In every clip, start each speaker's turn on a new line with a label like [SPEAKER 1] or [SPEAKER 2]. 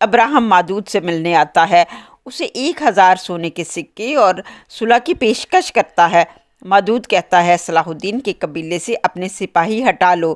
[SPEAKER 1] Abraham مادود سے ملنے آتا ہے، اسے 1000 سونے کے سکے اور صلح کی پیشکش کرتا ہے۔ مادود کہتا ہے صلاح الدین کے قبیلے سے اپنے سپاہی ہٹا لو۔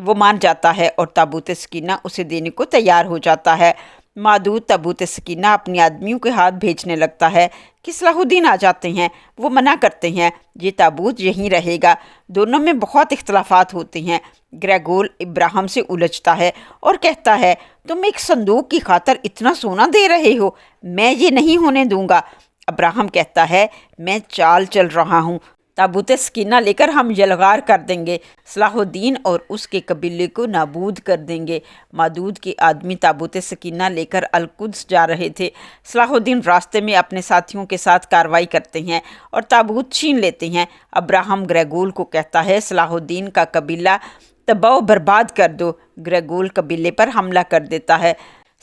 [SPEAKER 1] وہ مان جاتا ہے اور تابوت سکینہ اسے دینے کو تیار ہو جاتا ہے۔ مادود تابوت سکینہ اپنے آدمیوں کے ہاتھ بھیجنے لگتا ہے کہ صلاح الدین آ جاتے ہیں۔ وہ منع کرتے ہیں، یہ تابوت یہیں رہے گا۔ دونوں میں بہت اختلافات ہوتے ہیں۔ گریگول ابراہم سے الجھتا ہے اور کہتا ہے، تم ایک صندوق کی خاطر اتنا سونا دے رہے ہو، میں یہ نہیں ہونے دوں گا۔ ابراہم کہتا ہے، میں چال چل رہا ہوں، تابوت سکینہ لے کر ہم یلغار کر دیں گے، صلاح الدین اور اس کے قبیلے کو نابود کر دیں گے۔ مادود کے آدمی تابوت سکینہ لے کر القدس جا رہے تھے۔ صلاح الدین راستے میں اپنے ساتھیوں کے ساتھ کارروائی کرتے ہیں اور تابوت چھین لیتے ہیں۔ ابراہم گریگول کو کہتا ہے، صلاح الدین کا قبیلہ تباہ و برباد کر دو۔ گریگول قبیلے پر حملہ کر دیتا ہے۔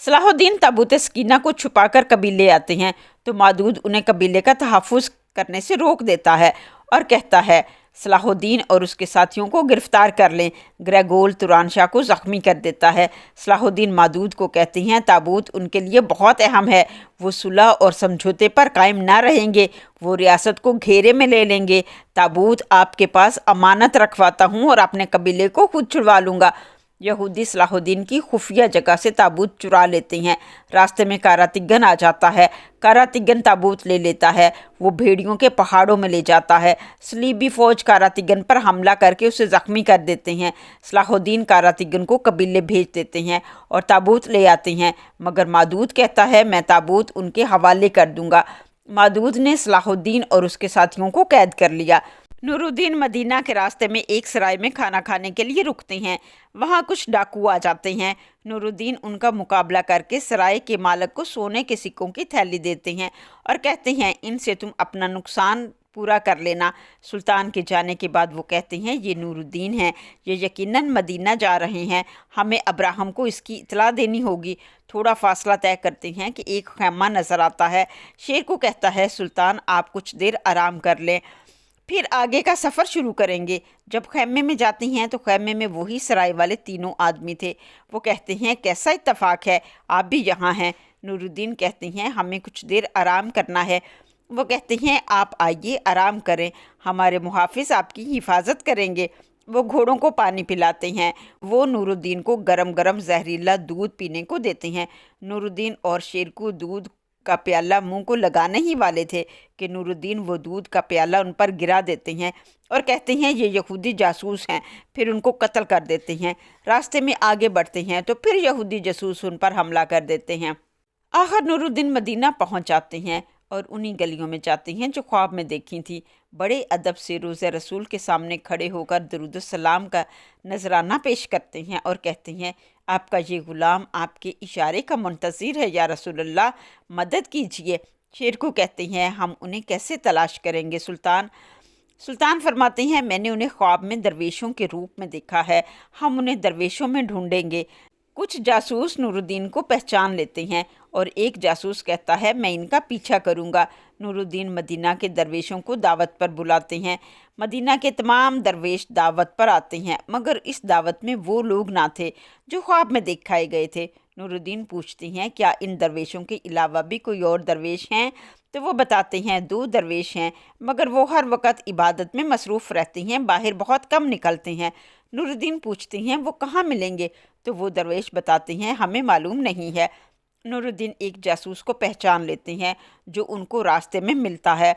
[SPEAKER 1] صلاح الدین تابوت سکینہ کو چھپا کر قبیلے آتے ہیں تو مادود انہیں قبیلے کا تحفظ کرنے سے روک دیتا ہے اور کہتا ہے، صلاح الدین اور اس کے ساتھیوں کو گرفتار کر لیں۔ گریگول توران شاہ کو زخمی کر دیتا ہے۔ صلاح الدین مادود کو کہتے ہیں، تابوت ان کے لیے بہت اہم ہے، وہ صلح اور سمجھوتے پر قائم نہ رہیں گے، وہ ریاست کو گھیرے میں لے لیں گے۔ تابوت آپ کے پاس امانت رکھواتا ہوں اور اپنے قبیلے کو خود چھڑوا لوں گا۔ یہودی صلاح الدین کی خفیہ جگہ سے تابوت چرا لیتے ہیں۔ راستے میں کاراتگن آ جاتا ہے۔ کاراتگن تابوت لے لیتا ہے، وہ بھیڑیوں کے پہاڑوں میں لے جاتا ہے۔ صلیبی فوج کاراتگن پر حملہ کر کے اسے زخمی کر دیتے ہیں۔ صلاح الدین کاراتگن کو قبیلے بھیج دیتے ہیں اور تابوت لے آتے ہیں، مگر مادود کہتا ہے، میں تابوت ان کے حوالے کر دوں گا۔ مادود نے صلاح الدین اور اس کے ساتھیوں کو قید کر لیا۔ نور الدین مدینہ کے راستے میں ایک سرائے میں کھانا کھانے کے لیے رکتے ہیں۔ وہاں کچھ ڈاکو آ جاتے ہیں۔ نور الدین ان کا مقابلہ کر کے سرائے کے مالک کو سونے کے سکوں کی تھیلی دیتے ہیں اور کہتے ہیں، ان سے تم اپنا نقصان پورا کر لینا۔ سلطان کے جانے کے بعد وہ کہتے ہیں، یہ نور الدین ہیں، یہ یقیناً مدینہ جا رہے ہیں، ہمیں ابراہم کو اس کی اطلاع دینی ہوگی۔ تھوڑا فاصلہ طے کرتے ہیں کہ ایک خیمہ نظر آتا ہے۔ شیر کو کہتا ہے، سلطان آپ کچھ دیر آرام کر لیں، پھر آگے کا سفر شروع کریں گے۔ جب خیمے میں جاتی ہیں تو خیمے میں وہی سرائے والے تینوں آدمی تھے۔ وہ کہتے ہیں، کیسا اتفاق ہے، آپ بھی یہاں ہیں۔ نور الدین کہتے ہیں، ہمیں کچھ دیر آرام کرنا ہے۔ وہ کہتے ہیں، آپ آئیے آرام کریں، ہمارے محافظ آپ کی حفاظت کریں گے۔ وہ گھوڑوں کو پانی پلاتے ہیں۔ وہ نور الدین کو گرم گرم زہریلا دودھ پینے کو دیتے ہیں۔ نور الدین اور شیر کو دودھ کا پیالہ منہ کو لگانے ہی والے تھے کہ نور الدین وہ دودھ کا پیالہ ان پر گرا دیتے ہیں اور کہتے ہیں، یہ یہودی جاسوس ہیں، پھر ان کو قتل کر دیتے ہیں۔ راستے میں آگے بڑھتے ہیں تو پھر یہودی جاسوس ان پر حملہ کر دیتے ہیں۔ آخر نور الدین مدینہ پہنچ جاتے ہیں اور انہی گلیوں میں جاتے ہیں جو خواب میں دیکھی تھی۔ بڑے ادب سے روضہ رسول کے سامنے کھڑے ہو کر درود السلام کا نذرانہ پیش کرتے ہیں اور کہتے ہیں، آپ کا یہ غلام آپ کے اشارے کا منتظر ہے یا رسول اللہ، مدد کیجیے۔ شیر کو کہتے ہیں، ہم انہیں کیسے تلاش کریں گے سلطان؟ سلطان فرماتے ہیں، میں نے انہیں خواب میں درویشوں کے روپ میں دیکھا ہے، ہم انہیں درویشوں میں ڈھونڈیں گے۔ کچھ جاسوس نور الدین کو پہچان لیتے ہیں اور ایک جاسوس کہتا ہے، میں ان کا پیچھا کروں گا۔ نور الدین مدینہ کے درویشوں کو دعوت پر بلاتے ہیں۔ مدینہ کے تمام درویش دعوت پر آتے ہیں، مگر اس دعوت میں وہ لوگ نہ تھے جو خواب میں دکھائے گئے تھے۔ نور الدین پوچھتے ہیں، کیا ان درویشوں کے علاوہ بھی کوئی اور درویش ہیں؟ تو وہ بتاتے ہیں، 2 درویش ہیں، مگر وہ ہر وقت عبادت میں مصروف رہتے ہیں، باہر بہت کم نکلتے ہیں۔ نور الدین پوچھتے ہیں، وہ کہاں ملیں گے؟ تو وہ درویش بتاتے ہیں، ہمیں معلوم نہیں ہے۔ نور الدین ایک جاسوس کو پہچان لیتے ہیں جو ان کو راستے میں ملتا ہے۔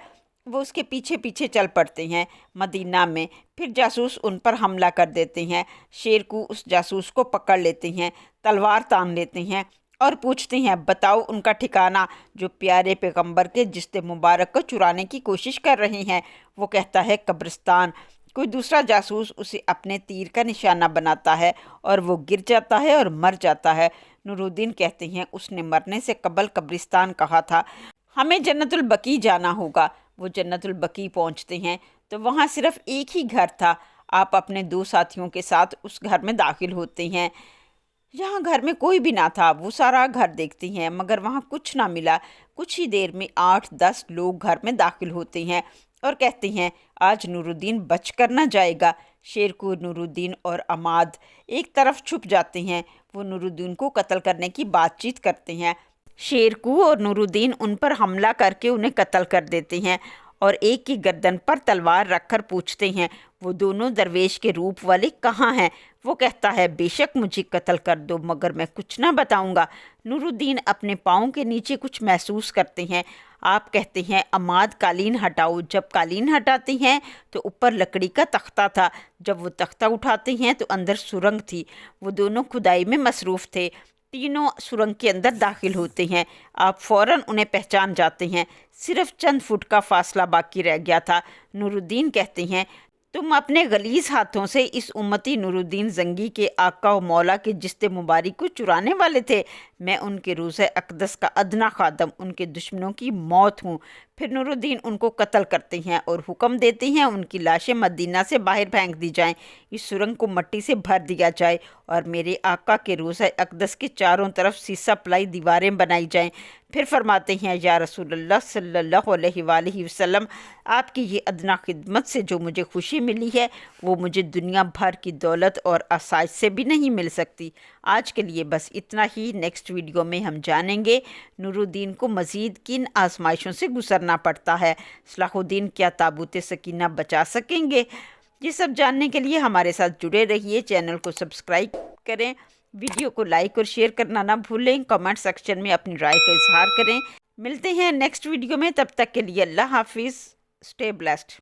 [SPEAKER 1] وہ اس کے پیچھے پیچھے چل پڑتے ہیں مدینہ میں۔ پھر جاسوس ان پر حملہ کر دیتے ہیں۔ شیر کو اس جاسوس کو پکڑ لیتے ہیں، تلوار تان لیتے ہیں اور پوچھتے ہیں، بتاؤ ان کا ٹھکانہ جو پیارے پیغمبر کے جسد مبارک کو چرانے کی کوشش کر رہے ہیں۔ وہ کہتا ہے، قبرستان۔ کوئی دوسرا جاسوس اسے اپنے تیر کا نشانہ بناتا ہے اور وہ گر جاتا ہے اور مر جاتا ہے۔ نور الدین کہتے ہیں، اس نے مرنے سے قبل قبرستان کہا تھا، ہمیں جنت البقیع جانا ہوگا۔ وہ جنت البقیع پہنچتے ہیں تو وہاں صرف ایک ہی گھر تھا۔ آپ اپنے 2 ساتھیوں کے ساتھ اس گھر میں داخل ہوتے ہیں۔ یہاں گھر میں کوئی بھی نہ تھا۔ وہ سارا گھر دیکھتے ہیں مگر وہاں کچھ نہ ملا۔ کچھ ہی دیر میں 8-10 لوگ گھر میں داخل ہوتے ہیں اور کہتے ہیں، آج نور الدین بچ کر نہ جائے گا۔ شیر کو نور الدین اور عماد ایک طرف چھپ جاتے ہیں۔ وہ نورالدین کو قتل کرنے کی بات چیت کرتے ہیں۔ شیرکو اور نورالدین ان پر حملہ کر کے انہیں قتل کر دیتے ہیں اور ایک کی گردن پر تلوار رکھ کر پوچھتے ہیں وہ دونوں درویش کے روپ والے کہاں ہیں؟ وہ کہتا ہے بے شک مجھے قتل کر دو مگر میں کچھ نہ بتاؤں گا۔ نورالدین اپنے پاؤں کے نیچے کچھ محسوس کرتے ہیں۔ آپ کہتے ہیں عماد قالین ہٹاؤ۔ جب قالین ہٹاتے ہیں تو اوپر لکڑی کا تختہ تھا۔ جب وہ تختہ اٹھاتے ہیں تو اندر سرنگ تھی۔ وہ دونوں کھدائی میں مصروف تھے۔ تینوں سرنگ کے اندر داخل ہوتے ہیں۔ آپ فوراً انہیں پہچان جاتے ہیں۔ صرف چند فٹ کا فاصلہ باقی رہ گیا تھا۔ نورالدین کہتے ہیں تم اپنے غلیظ ہاتھوں سے اس امتی نورالدین زنگی کے آقا و مولا کے جسد مبارک کو چرانے والے تھے۔ میں ان کے روضہ اقدس کا ادنا خادم، ان کے دشمنوں کی موت ہوں۔ پھر نورالدین ان کو قتل کرتے ہیں اور حکم دیتے ہیں ان کی لاشیں مدینہ سے باہر پھینک دی جائیں، اس سرنگ کو مٹی سے بھر دیا جائے اور میرے آقا کے روضہ اقدس کے چاروں طرف سیسہ پلائی دیواریں بنائی جائیں۔ پھر فرماتے ہیں یا رسول اللہ صلی اللہ علیہ وآلہ وسلم، آپ کی یہ ادنا خدمت سے جو مجھے خوشی ملی ہے وہ مجھے دنیا بھر کی دولت اور آسائش سے بھی نہیں مل سکتی۔ آج کے لیے بس اتنا ہی۔ نیکسٹ ویڈیو میں ہم جانیں گے نورالدین کو مزید کن آزمائشوں سے گزرنا پڑتا ہے۔ صلاح الدین کیا تابوت سکینہ بچا سکیں گے؟ یہ سب جاننے کے لیے ہمارے ساتھ جڑے رہیے۔ چینل کو سبسکرائب کریں، ویڈیو کو لائک اور شیئر کرنا نہ بھولیں، کمنٹ سیکشن میں اپنی رائے کا اظہار کریں۔ ملتے ہیں نیکسٹ ویڈیو میں، تب تک کے لیے اللہ حافظ، اسٹے بلیسڈ۔